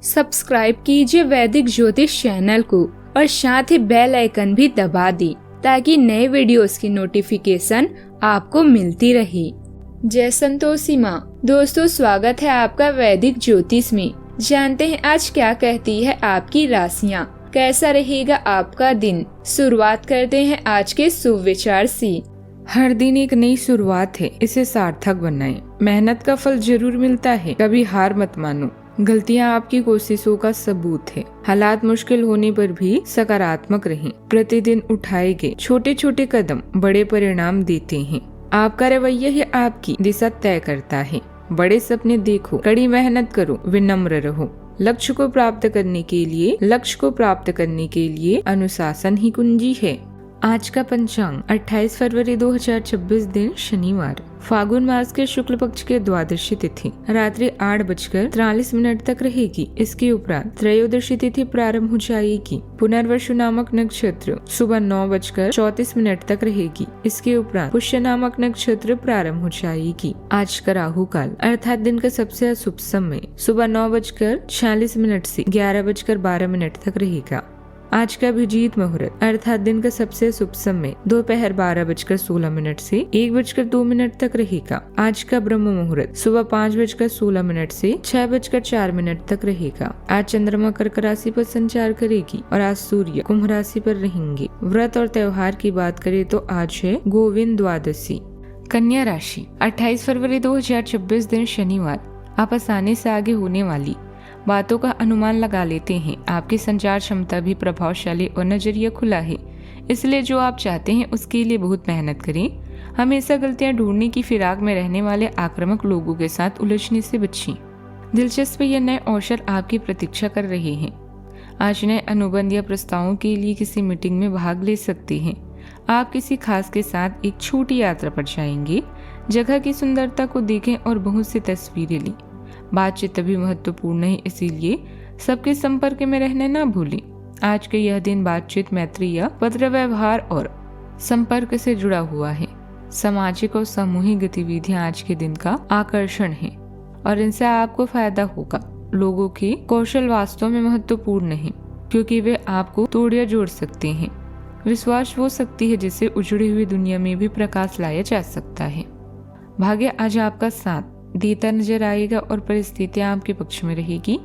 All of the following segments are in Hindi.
सब्सक्राइब कीजिए वैदिक ज्योतिष चैनल को और साथ ही बेल आइकन भी दबा दी ताकि नए वीडियोस की नोटिफिकेशन आपको मिलती रहे। जय संतोषी माँ। दोस्तों, स्वागत है आपका वैदिक ज्योतिष में। जानते हैं आज क्या कहती है आपकी राशियाँ, कैसा रहेगा आपका दिन। शुरुआत करते हैं आज के शुभ विचार से। हर दिन एक नई शुरुआत है, इसे सार्थक बनाएं। मेहनत का फल जरूर मिलता है, कभी हार मत मानो। गलतियां आपकी कोशिशों का सबूत है। हालात मुश्किल होने पर भी सकारात्मक रहें। प्रतिदिन उठाए गए छोटे छोटे कदम बड़े परिणाम देते हैं। आपका रवैया ही आपकी दिशा तय करता है। बड़े सपने देखो, कड़ी मेहनत करो, विनम्र रहो। लक्ष्य को प्राप्त करने के लिए अनुशासन ही कुंजी है। आज का पंचांग 28 फरवरी 2026 दिन शनिवार, फागुन मास के शुक्ल पक्ष के द्वादशी तिथि रात्रि 8:43 तक रहेगी। इसके उपरांत त्रयोदशी तिथि प्रारंभ हो जाएगी। पुनर्वसु नामक नक्षत्र सुबह 9:34 तक रहेगी। इसके उपरांत पुष्य नामक नक्षत्र प्रारंभ हो जाएगी। आज का राहु काल अर्थात दिन का सबसे अशुभ समय सुबह 9:46 से 11:12 तक रहेगा। आज का अभिजीत मुहूर्त अर्थात दिन का सबसे शुभ समय दोपहर 12:16 से 1:02 तक रहेगा। आज का ब्रह्म मुहूर्त सुबह 5:16 से 6:04 तक रहेगा। आज चंद्रमा कर्क राशि पर संचार करेगी और आज सूर्य कुंभ राशि पर रहेंगे। व्रत और त्योहार की बात करें तो आज है गोविंद द्वादशी। कन्या राशि 28 फरवरी 2026 दिन शनिवार, आप आसानी से आगे होने वाली बातों का अनुमान लगा लेते हैं। आपकी संचार क्षमता भी प्रभावशाली और नजरिया खुला है, इसलिए जो आप चाहते हैं उसके लिए बहुत मेहनत करें। हमेशा गलतियां ढूंढने की फिराक में रहने वाले आक्रामक लोगों के साथ उलझने से बचें। दिलचस्प या नए अवसर आपकी प्रतीक्षा कर रहे हैं। आज नए अनुबंध या प्रस्तावों के लिए किसी मीटिंग में भाग ले सकते हैं। आप किसी खास के साथ एक छोटी यात्रा पर जाएंगे। जगह की सुंदरता को देखें और बहुत सी तस्वीरें लें। बातचीत तभी महत्वपूर्ण है, इसीलिए सबके संपर्क में रहना ना भूलें। आज के यह दिन बातचीत, मैत्री या पत्र व्यवहार और संपर्क से जुड़ा हुआ है। सामाजिक और सामूहिक गतिविधियां आज के दिन का आकर्षण है और इनसे आपको फायदा होगा। लोगों के कौशल वास्तव में महत्वपूर्ण है, क्योंकि वे आपको तोड़ या जोड़ सकते हैं। विश्वास वो शक्ति है जिससे उजड़ी हुई दुनिया में भी प्रकाश लाया जा सकता है। भाग्य आज आपका साथ देता नजर आएगा और परिस्थितियां आपके पक्ष में रहेगी।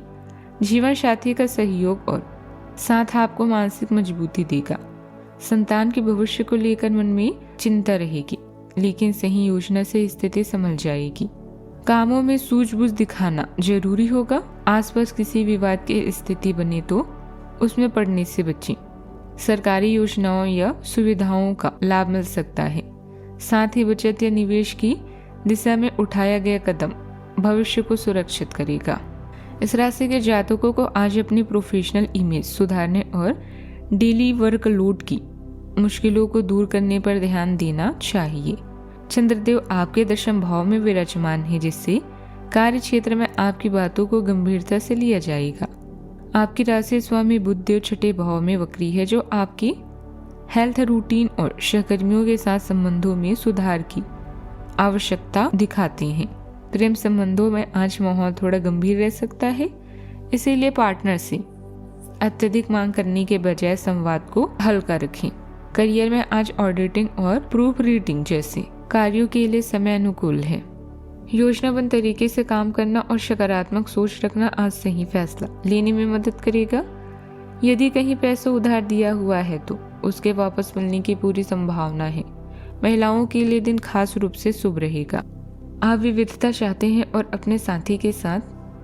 जीवन साथी का सहयोग और साथ आपको मानसिक मजबूती देगा। संतान के भविष्य को लेकर मन में चिंता रहेगी, लेकिन सही योजना से स्थिति संभल जाएगी। कामों में सूझबूझ दिखाना जरूरी होगा। आसपास किसी विवाद की स्थिति बने तो उसमें पड़ने से बचें। सरकारी योजनाओं या सुविधाओं का लाभ मिल सकता है। साथ ही बचत या निवेश की दिशा में उठाया गया कदम भविष्य को सुरक्षित करेगा। इस राशि के जातकों को आज अपनी प्रोफेशनल इमेज सुधारने और डेली वर्कलोड की मुश्किलों को दूर करने पर ध्यान देना चाहिए। चंद्रदेव आपके दशम भाव में विराजमान है, जिससे कार्य क्षेत्र में आपकी बातों को गंभीरता से लिया जाएगा। आपकी राशि स्वामी बुध देव छठे भाव में वक्री है, जो आपकी हेल्थ रूटीन और सहकर्मियों के साथ संबंधों में सुधार की आवश्यकता दिखाते हैं। प्रेम संबंधों में आज माहौल थोड़ा गंभीर रह सकता है, इसीलिए पार्टनर से अत्यधिक मांग करने के बजाय संवाद को हल्का रखें। करियर में आज ऑडिटिंग और प्रूफ रीडिंग जैसे कार्यों के लिए समय अनुकूल है। योजनाबद्ध तरीके से काम करना और सकारात्मक सोच रखना आज सही फैसला लेने में मदद करेगा। यदि कहीं पैसा उधार दिया हुआ है तो उसके वापस मिलने की पूरी संभावना है। महिलाओं के लिए दिन खास रूप से शुभ रहेगा। आप विविधता चाहते हैं और अपने साथी के साथ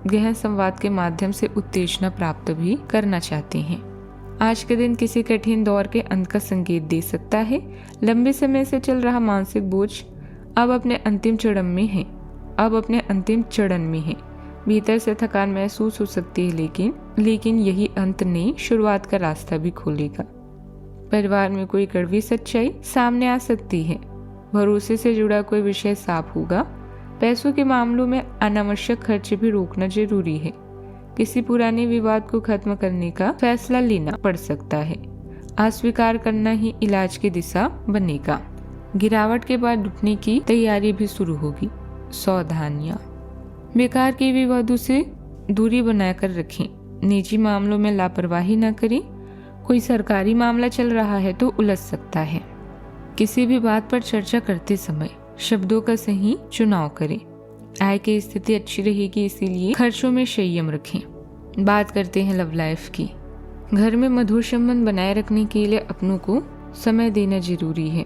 गहन संवाद के माध्यम से उत्तेजना प्राप्त भी करना चाहते हैं। आज के दिन किसी कठिन दौर के अंत का संकेत दे सकता है। लंबे समय से चल रहा मानसिक बोझ अब अपने अंतिम चरण में है। भीतर से थकान महसूस हो सकती है, लेकिन यही अंत नई शुरुआत का रास्ता भी खोलेगा। परिवार में कोई कड़वी सच्चाई सामने आ सकती है। भरोसे से जुड़ा कोई विषय साफ होगा। पैसों के मामलों में अनावश्यक खर्च भी रोकना जरूरी है। किसी पुराने विवाद को खत्म करने का फैसला लेना पड़ सकता है। अस्वीकार करना ही इलाज की दिशा बनेगा। गिरावट के बाद उठने की तैयारी भी शुरू होगी। सावधानियां, बेकार के विवादों से दूरी बनाकर रखें। निजी मामलों में लापरवाही न करें। कोई सरकारी मामला चल रहा है तो उलझ सकता है। किसी भी बात पर चर्चा करते समय शब्दों का सही चुनाव करें। आय की स्थिति अच्छी रहेगी, इसीलिए खर्चों में संयम रखें। बात करते हैं लव लाइफ की। घर में मधुर संबंध बनाए रखने के लिए अपनों को समय देना जरूरी है।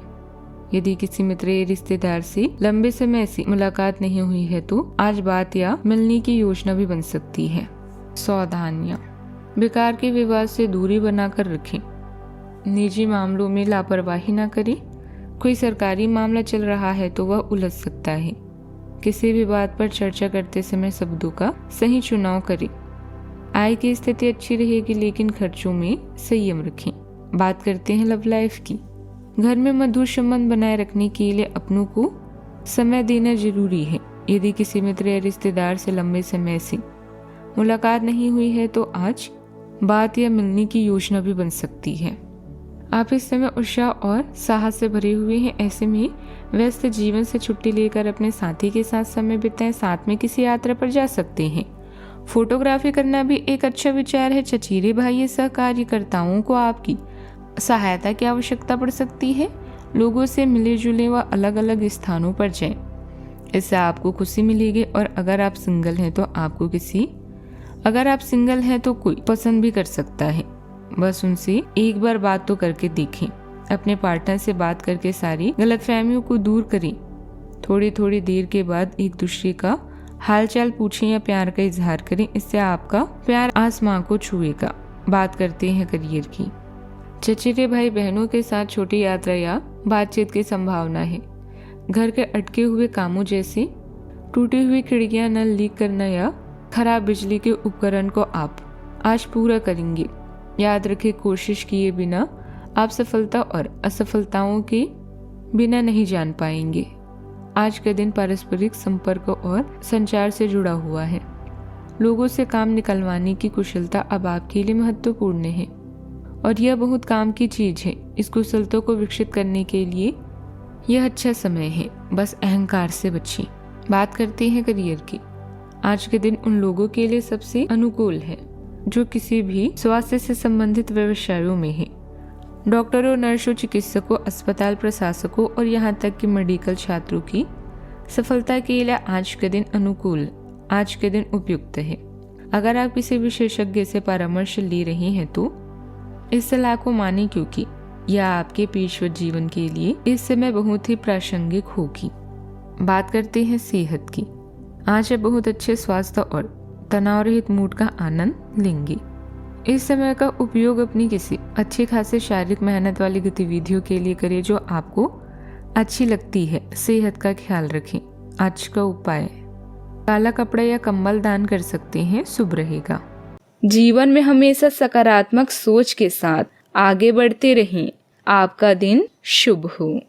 यदि किसी मित्र या रिश्तेदार से लंबे समय से मुलाकात नहीं हुई है तो आज बात या मिलने की योजना भी बन सकती है। सावधानियां, बेकार के विवाद से दूरी बनाकर रखें। निजी मामलों में लापरवाही न करें। कोई सरकारी मामला चल रहा है तो वह उलझ सकता है। किसी भी बात पर चर्चा करते समय शब्दों का सही चुनाव करें। आय की स्थिति अच्छी रहेगी, लेकिन खर्चों में संयम रखें। बात करते हैं लव लाइफ की। घर में मधुर संबंध बनाए रखने के लिए अपनों को समय देना जरूरी है। यदि किसी मित्र या रिश्तेदार से लंबे समय से मुलाकात नहीं हुई है तो आज बात या मिलने की योजना भी बन सकती है। आप इस समय उत्साह और साहस से भरे हुए हैं। ऐसे में व्यस्त जीवन से छुट्टी लेकर अपने साथी के साथ समय बिताएं। साथ में किसी यात्रा पर जा सकते हैं। फोटोग्राफी करना भी एक अच्छा विचार है। चचेरे भाई या सहकार्यकर्ताओं को आपकी सहायता की आवश्यकता पड़ सकती है। लोगों से मिले जुले व अलग अलग स्थानों पर जाएं। इससे आपको खुशी मिलेगी। और अगर आप सिंगल हैं तो कोई पसंद भी कर सकता है। बस उनसे एक बार बात तो करके देखें। अपने पार्टनर से बात करके सारी गलतफहमियों को दूर करें। थोड़ी देर के बाद एक दूसरे का हालचाल पूछें या प्यार का इजहार करें। इससे आपका प्यार आसमां को छुएगा। बात करते हैं करियर की। चचेरे भाई बहनों के साथ छोटी यात्रा या बातचीत की संभावना है। घर के अटके हुए कामों जैसे टूटी हुई खिड़कियां, नल लीक करना या खराब बिजली के उपकरण को आप आज पूरा करेंगे। याद रखें, कोशिश किए बिना आप सफलता और असफलताओं के बिना नहीं जान पाएंगे। आज का दिन पारस्परिक संपर्क और संचार से जुड़ा हुआ है। लोगों से काम निकलवाने की कुशलता अब आपके लिए महत्वपूर्ण है और यह बहुत काम की चीज है। इस कुशलता को विकसित करने के लिए यह अच्छा समय है। बस अहंकार से बचें। बात करते हैं करियर की। आज के दिन उन लोगों के लिए सबसे अनुकूल है जो किसी भी स्वास्थ्य से संबंधित व्यवसायों में है। डॉक्टरों, नर्सों, चिकित्सकों, अस्पताल प्रशासकों और यहाँ तक कि मेडिकल छात्रों की सफलता के लिए आज के दिन अनुकूल, आज के दिन उपयुक्त है। अगर आप किसी विशेषज्ञ से परामर्श ले रहे हैं तो इस सलाह को मानें, क्योंकि यह आपके पेशेवर जीवन के लिए इस समय बहुत ही प्रासंगिक होगी। बात करते हैं सेहत की। आज आप बहुत अच्छे स्वास्थ्य और तनाव रहित मूड का आनंद लेंगे। इस समय का उपयोग अपनी किसी अच्छी खासी शारीरिक मेहनत वाली गतिविधियों के लिए करें जो आपको अच्छी लगती है। सेहत का ख्याल रखें। आज का उपाय, काला कपड़ा या कंबल दान कर सकते हैं, शुभ रहेगा। जीवन में हमेशा सकारात्मक सोच के साथ आगे बढ़ते रहें। आपका दिन शुभ हो।